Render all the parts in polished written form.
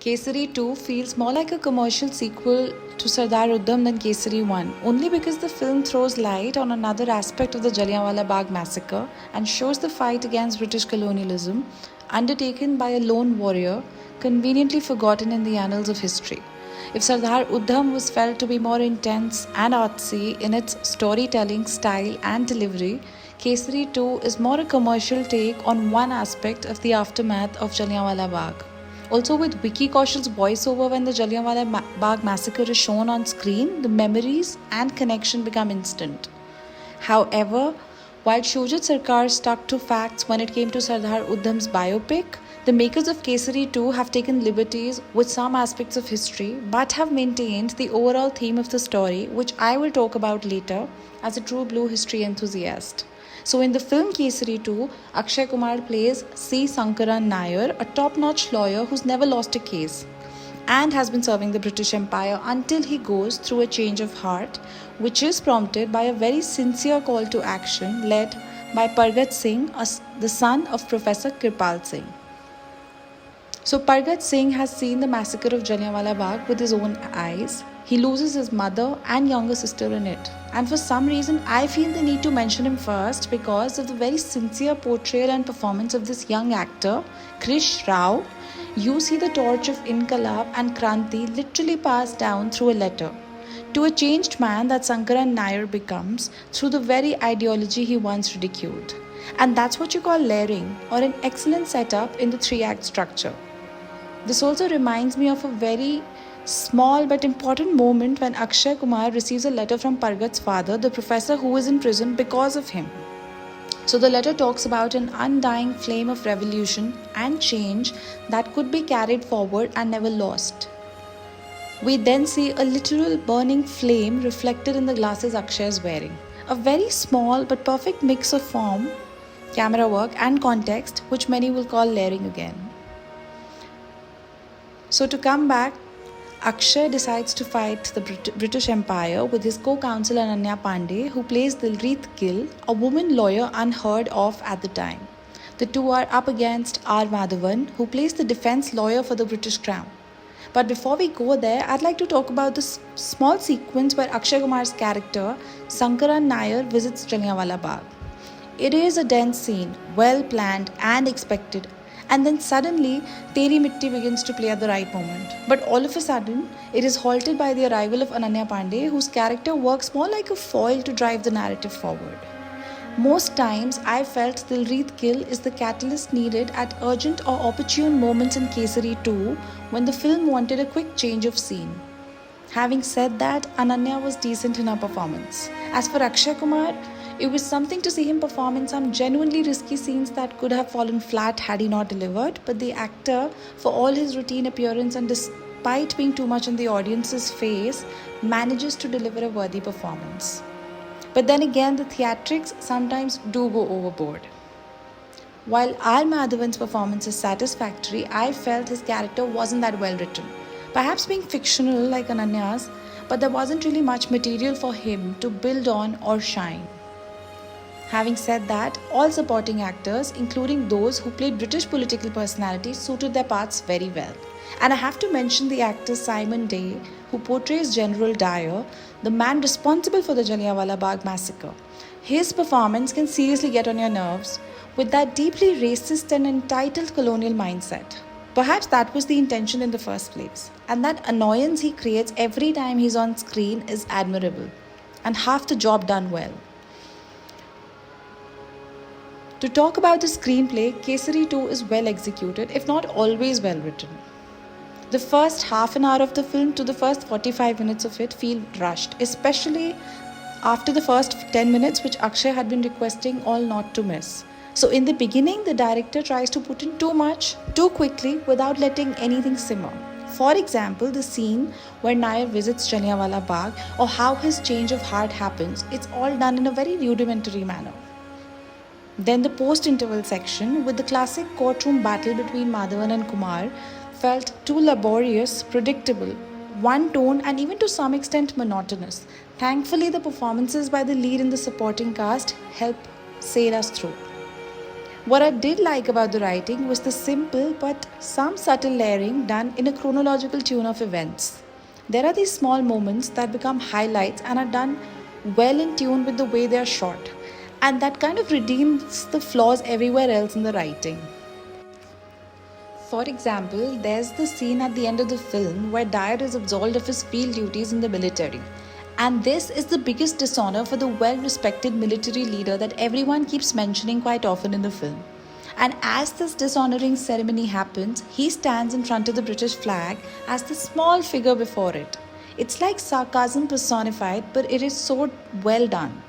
Kesari 2 feels more like a commercial sequel to Sardar Udham than Kesari 1, only because the film throws light on another aspect of the Jallianwala Bagh-massacre and shows the fight against British colonialism undertaken by a lone warrior conveniently forgotten in the annals of history. If Sardar Udham was felt to be more intense and artsy in its storytelling style and delivery, Kesari 2 is more a commercial take on one aspect of the aftermath of Jallianwala Bagh. Also, with Vicky Kaushal's voiceover when the Jallianwala Bagh massacre is shown on screen, the memories and connection become instant. However, while Shojit Sarkar stuck to facts when it came to Sardar Udham's biopic, the makers of Kesari 2 have taken liberties with some aspects of history but have maintained the overall theme of the story, which I will talk about later as a true blue history enthusiast. So in the film Kesari 2, Akshay Kumar plays C. Sankaran Nair, a top-notch lawyer who's never lost a case and has been serving the British Empire until he goes through a change of heart, which is prompted by a very sincere call to action led by Pargat Singh, the son of Professor Kirpal Singh. So Pargat Singh has seen the massacre of Jallianwala Bagh with his own eyes. He loses his mother and younger sister in it. And for some reason, I feel the need to mention him first because of the very sincere portrayal and performance of this young actor, Krish Rao. You see the torch of Inqilab and Kranti literally passed down through a letter to a changed man that Sankaran Nair becomes through the very ideology he once ridiculed. And that's what you call layering, or an excellent setup in the three-act structure. This also reminds me of a very small but important moment when Akshay Kumar receives a letter from Pargat's father, the professor who is in prison because of him. So the letter talks about an undying flame of revolution and change that could be carried forward and never lost. We then see a literal burning flame reflected in the glasses Akshay is wearing. A very small but perfect mix of form, camera work and context, which many will call layering again. So to come back, Akshay decides to fight the British Empire with his co-counsel Ananya Panday, who plays Dilpreet Gill, a woman lawyer unheard of at the time. The two are up against R. Madhavan, who plays the defense lawyer for the British Crown. But before we go there, I'd like to talk about this small sequence where Akshay Kumar's character, Sankaran Nair, visits Jallianwala Bagh. It is a dense scene, well planned and expected. And then suddenly, Teri Mitti begins to play at the right moment. But all of a sudden, it is halted by the arrival of Ananya Panday, whose character works more like a foil to drive the narrative forward. Most times, I felt Dilpreet Gill is the catalyst needed at urgent or opportune moments in Kesari 2 when the film wanted a quick change of scene. Having said that, Ananya was decent in her performance. As for Akshay Kumar, it was something to see him perform in some genuinely risky scenes that could have fallen flat had he not delivered, but the actor, for all his routine appearance and despite being too much in the audience's face, manages to deliver a worthy performance. But then again, the theatrics sometimes do go overboard. While R. Madhavan's performance is satisfactory, I felt his character wasn't that well written. Perhaps being fictional like Ananya's, but there wasn't really much material for him to build on or shine. Having said that, all supporting actors, including those who played British political personalities, suited their parts very well. And I have to mention the actor Simon Day, who portrays General Dyer, the man responsible for the Jallianwala Bagh massacre. His performance can seriously get on your nerves with that deeply racist and entitled colonial mindset. Perhaps that was the intention in the first place. And that annoyance he creates every time he's on screen is admirable. And half the job done well. To talk about the screenplay, Kesari 2 is well executed, if not always well written. The first half an hour of the film to the first 45 minutes of it feel rushed, especially after the first 10 minutes, which Akshay had been requesting all not to miss. So in the beginning, the director tries to put in too much, too quickly, without letting anything simmer. For example, the scene where Nair visits Jallianwala Bagh, or how his change of heart happens, it's all done in a very rudimentary manner. Then the post-interval section with the classic courtroom battle between Madhavan and Kumar felt too laborious, predictable, one-tone and even to some extent monotonous. Thankfully, the performances by the lead and the supporting cast help sail us through. What I did like about the writing was the simple but some subtle layering done in a chronological tune of events. There are these small moments that become highlights and are done well in tune with the way they are shot, and that kind of redeems the flaws everywhere else in the writing. For example, there's the scene at the end of the film where Dyer is absolved of his field duties in the military. And this is the biggest dishonor for the well respected military leader that everyone keeps mentioning quite often in the film. And as this dishonoring ceremony happens, he stands in front of the British flag as the small figure before it. It's like sarcasm personified, but it is so well done.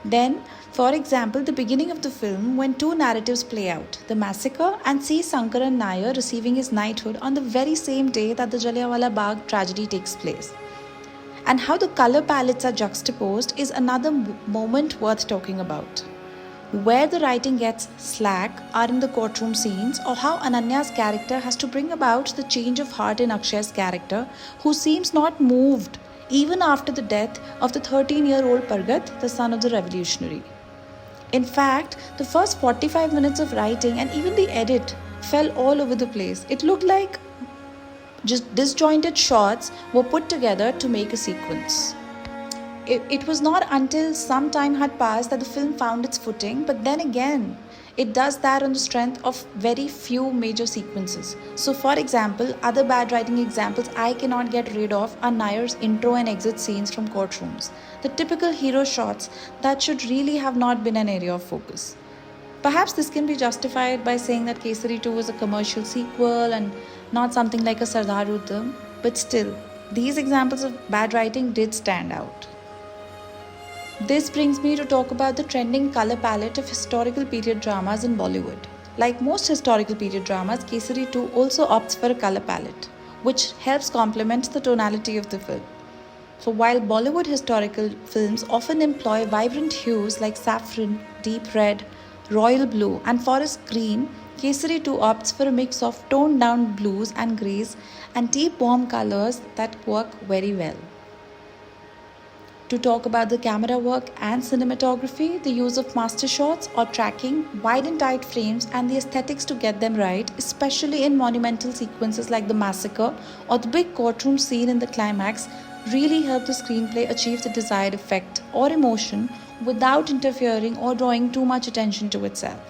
Then, for example, the beginning of the film when two narratives play out, the massacre and see Sankaran Nair receiving his knighthood on the very same day that the Jallianwala Bagh tragedy takes place. And how the color palettes are juxtaposed is another moment worth talking about. Where the writing gets slack are in the courtroom scenes, or how Ananya's character has to bring about the change of heart in Akshay's character, who seems not moved even after the death of the 13-year-old Pargat, the son of the revolutionary. In fact, the first 45 minutes of writing and even the edit fell all over the place. It looked like just disjointed shots were put together to make a sequence. It was not until some time had passed that the film found its footing, but then again, it does that on the strength of very few major sequences. So, for example, other bad writing examples I cannot get rid of are Nair's intro and exit scenes from courtrooms, the typical hero shots that should really have not been an area of focus. Perhaps this can be justified by saying that Kesari 2 is a commercial sequel and not something like a Sardar Udham, but still, these examples of bad writing did stand out. This brings me to talk about the trending color palette of historical period dramas in Bollywood. Like most historical period dramas, Kesari 2 also opts for a color palette, which helps complement the tonality of the film. So while Bollywood historical films often employ vibrant hues like saffron, deep red, royal blue and forest green, Kesari 2 opts for a mix of toned down blues and greys and deep warm colors that work very well. To talk about the camera work and cinematography, the use of master shots or tracking, wide and tight frames and the aesthetics to get them right, especially in monumental sequences like the massacre or the big courtroom scene in the climax, really help the screenplay achieve the desired effect or emotion without interfering or drawing too much attention to itself.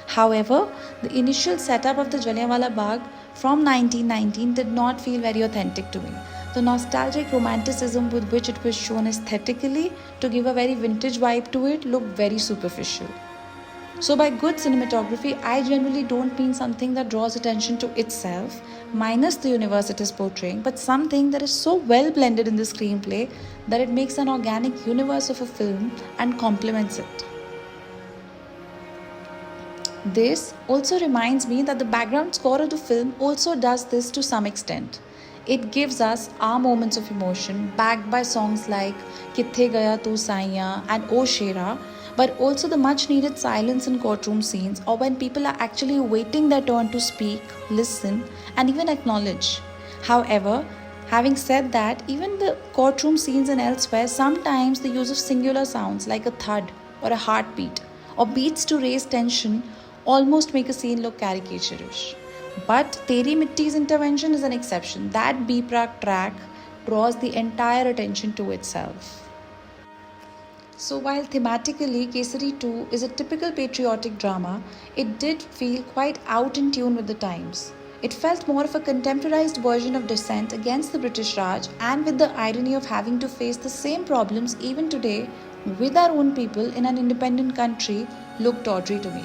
However, the initial setup of the Jallianwala Bagh from 1919 did not feel very authentic to me. The nostalgic romanticism with which it was shown aesthetically to give a very vintage vibe to it looked very superficial. So by good cinematography, I generally don't mean something that draws attention to itself, minus the universe it is portraying, but something that is so well blended in the screenplay that it makes an organic universe of a film and complements it. This also reminds me that the background score of the film also does this to some extent. It gives us our moments of emotion backed by songs like Kithe Gaya Tu Saiya and O Shera, but also the much needed silence in courtroom scenes or when people are actually waiting their turn to speak, listen, and even acknowledge. However, having said that, even the courtroom scenes and elsewhere, sometimes the use of singular sounds like a thud or a heartbeat or beats to raise tension almost make a scene look caricaturish. But Teri Mitti's intervention is an exception. That B-Prack track draws the entire attention to itself. So while thematically Kesari 2 is a typical patriotic drama, it did feel quite out in tune with the times. It felt more of a contemporized version of dissent against the British Raj, and with the irony of having to face the same problems even today with our own people in an independent country looked tawdry to me.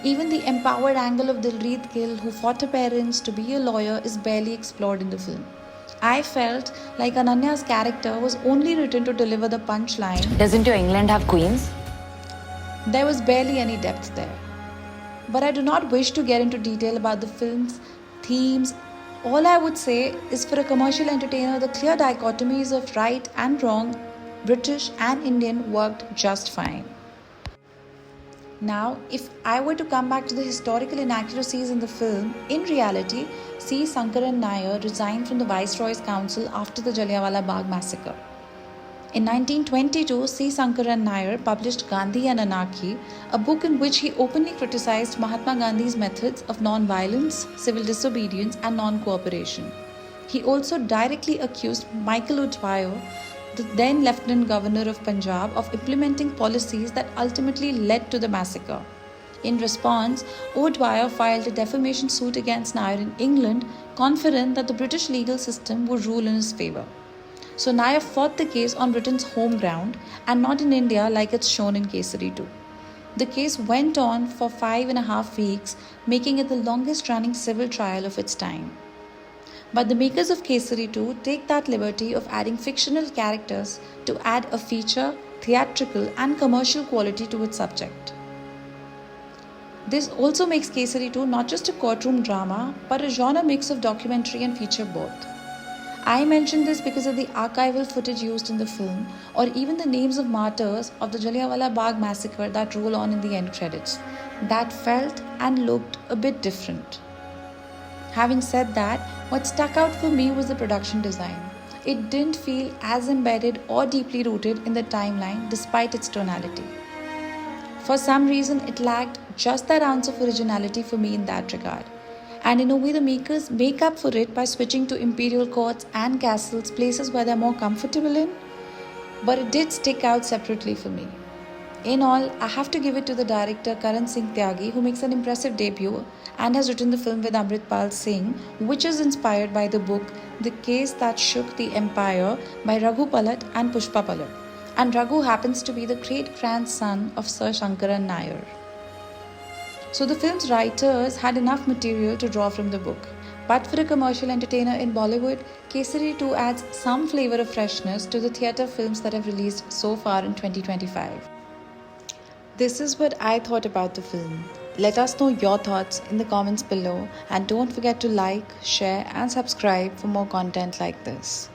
Even the empowered angle of Dilpreet Gill, who fought her parents to be a lawyer, is barely explored in the film. I felt like Ananya's character was only written to deliver the punchline. Doesn't your England have queens? There was barely any depth there. But I do not wish to get into detail about the film's themes. All I would say is, for a commercial entertainer, the clear dichotomies of right and wrong, British and Indian, worked just fine. Now, if I were to come back to the historical inaccuracies in the film, in reality, see Sankaran Nair resign from the Viceroy's Council after the Jallianwala Bagh massacre. In 1922, C. Sankaran Nair published Gandhi and Anarchy, a book in which he openly criticized Mahatma Gandhi's methods of non-violence, civil disobedience, and non-cooperation. He also directly accused Michael Udham, the then Lieutenant Governor of Punjab, of implementing policies that ultimately led to the massacre. In response, O'Dwyer filed a defamation suit against Nair in England, confident that the British legal system would rule in his favour. So Nair fought the case on Britain's home ground and not in India like it's shown in Kesari 2. The case went on for 5.5 weeks, making it the longest running civil trial of its time. But the makers of Kesari 2 take that liberty of adding fictional characters to add a feature, theatrical and commercial quality to its subject. This also makes Kesari 2 not just a courtroom drama, but a genre mix of documentary and feature both. I mention this because of the archival footage used in the film, or even the names of martyrs of the Jallianwala Bagh-massacre that roll on in the end credits, that felt and looked a bit different. Having said that, what stuck out for me was the production design. It didn't feel as embedded or deeply rooted in the timeline despite its tonality. For some reason, it lacked just that ounce of originality for me in that regard. And in a way, the makers make up for it by switching to imperial courts and castles, places where they're more comfortable in. But it did stick out separately for me. In all, I have to give it to the director Karan Singh Tyagi, who makes an impressive debut and has written the film with Amritpal Singh, which is inspired by the book The Case That Shook the Empire by Raghu Palat and Pushpa Palat. And Raghu happens to be the great-grandson of Sir Sankaran Nair. So the film's writers had enough material to draw from the book. But for a commercial entertainer in Bollywood, Kesari 2 adds some flavour of freshness to the theatre films that have released so far in 2025. This is what I thought about the film. Let us know your thoughts in the comments below, and don't forget to like, share and subscribe for more content like this.